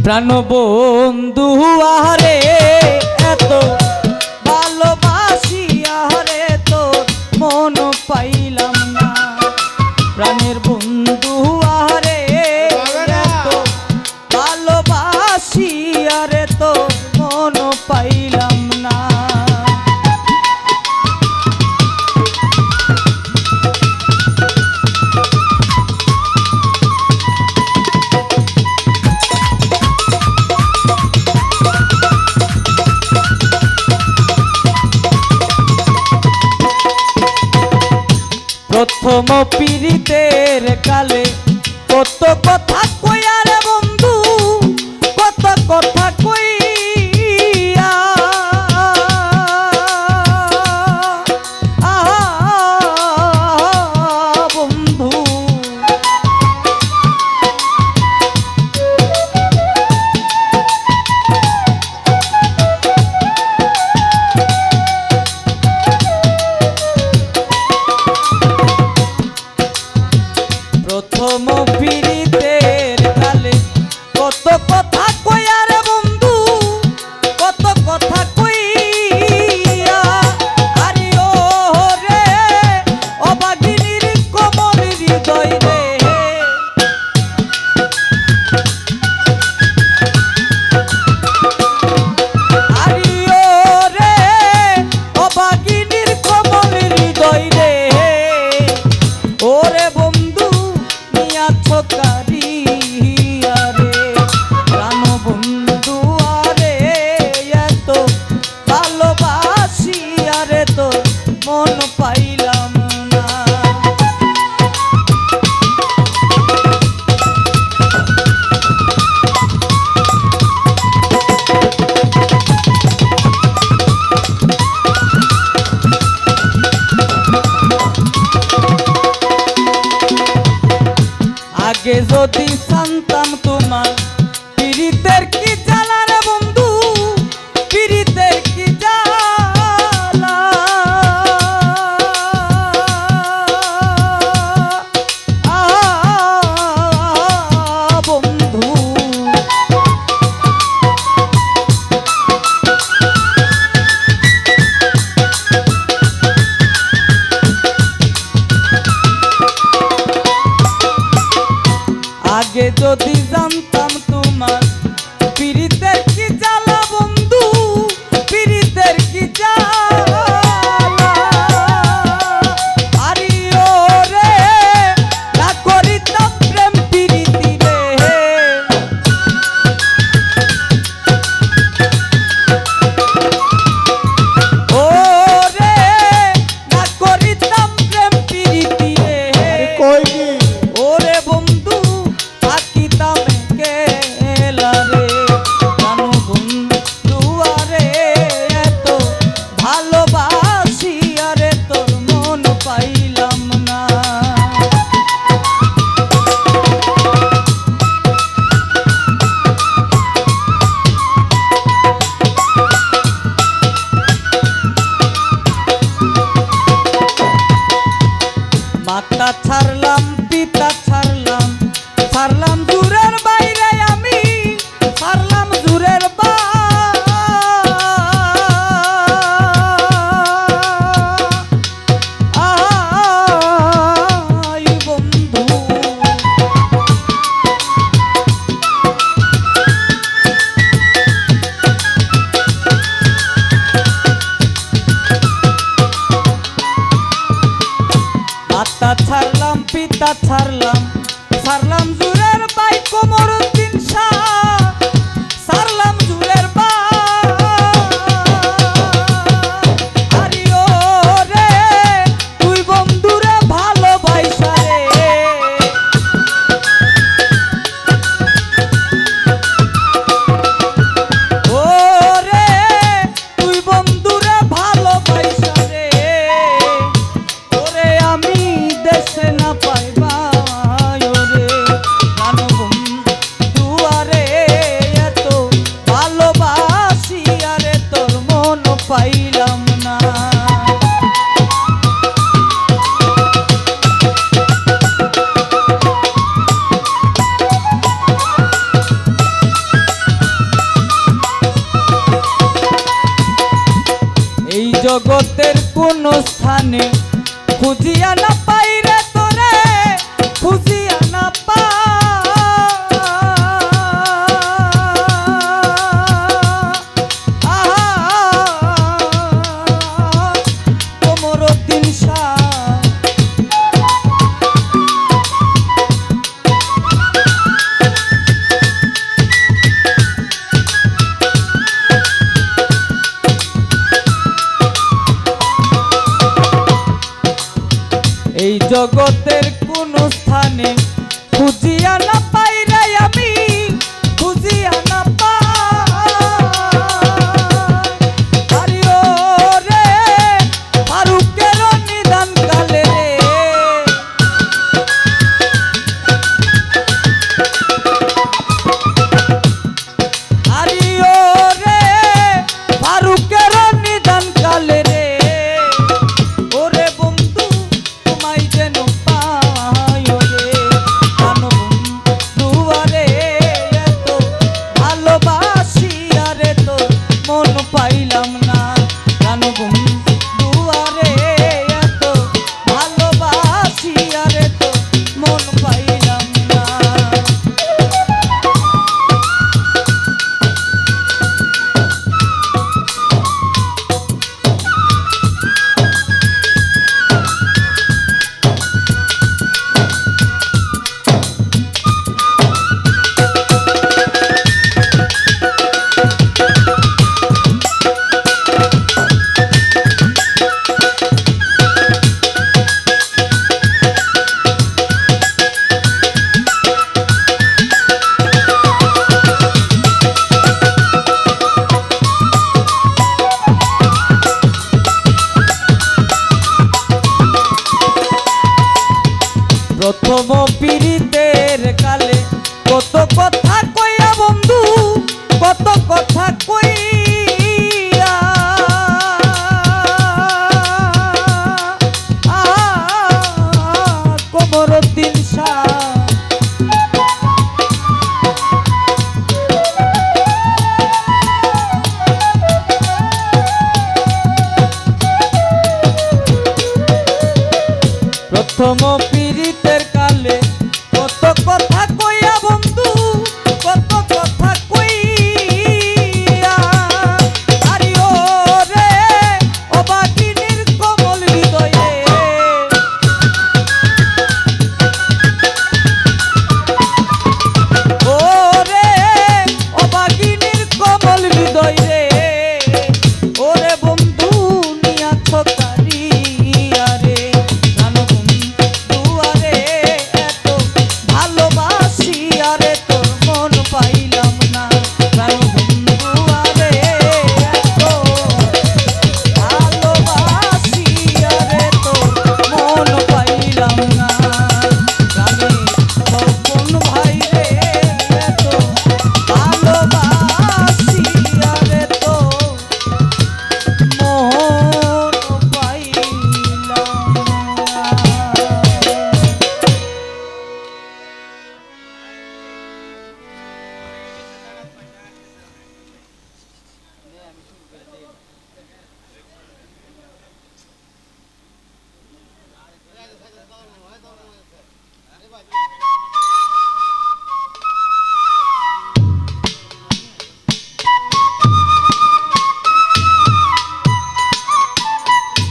প্রাণবন্ধু আহারে এত ভালোবাসি আহারে তোর মন পাইলাম না। প্রাণের বন্ধু আহারে এত ভালোবাসি আরে তোর মন পাইলাম না। প্রথম পীড়িতের কালে কত কথা কইয়া রে বন্ধু, কত কথা কইয়া বন্ধু। প্রথম পীড়িতের কালে কত কথা কইয়া রে বন্ধু, কত কথা কইয়া। আরে ও রে অবাগিনীর কোমল হৃদয় রে, আরে ও রে অবাগিনীর কোমল হৃদয় রে। ওরে বন্ধু নিয়া ছোকারিয়া রে, প্রাণ বন্ধু আরে এত ভালোবাসি আরে তোর মন পাইলাম না। আগে যদি জানতাম তোমার পীড়িতের কি জ্বালা রে বন্ধু, পীড়িতের কি জ্বালা। বন্ধু আগে যদি জানতাম তোমার পীড়িতের কি জ্বালা বন্ধু, পীড়িতের কি জ্বালা। আরে ও রে না করিতাম প্রেম প্রীতি রে, ও রে না করিতাম প্রেম প্রীতি রে। ওরে বন্ধু থাকিতাম কেলা রে, প্রাণ বন্ধু আরে এত ভালোবাসি আরে তোর মন পাইলাম না। মাতা ছাড়লাম পিতা ছাড়লাম, ছাড়লাম দূরের বাইরে আমি, ছাড়লাম দূরের আই বন্ধু। মাতা ছাড়লাম পিতা ছাড়লাম, ছাড়লাম জুরের বাই কোমরউদ্দিন শাহ, ছাড়লাম জুরের আরে ও রে তুই বন্ধুরে ভালোবাসা রে, ও রে তুই বন্ধুরে ভালোবাসা রে। ওরে আমি দেশে না পাইবা রে, প্রাণ বন্ধু আরে এত ভালোবাসি আরে তোর মন পাইলাম না। কোন স্থানে খুঁজিয়া না পাই রে তোরে খুঁজিয়া না পাই কোমরউদ্দিন শাহ এই জগতের কোন স্থানে খুঁজিয়া না পাই রে আমি খুঁজিয়া না পাই ও রে ফারুকের নিদান কালে রে ও রে ফারুকের নিদান কালে রে পাইলাম না জানো দুয়ারে এত ভালোবাসি আরে তো মন পাইলাম না প্রথম পীড়িতের কালে কত কথা কইয়া বন্ধু কত কথা কইয়া কোমরউদ্দিন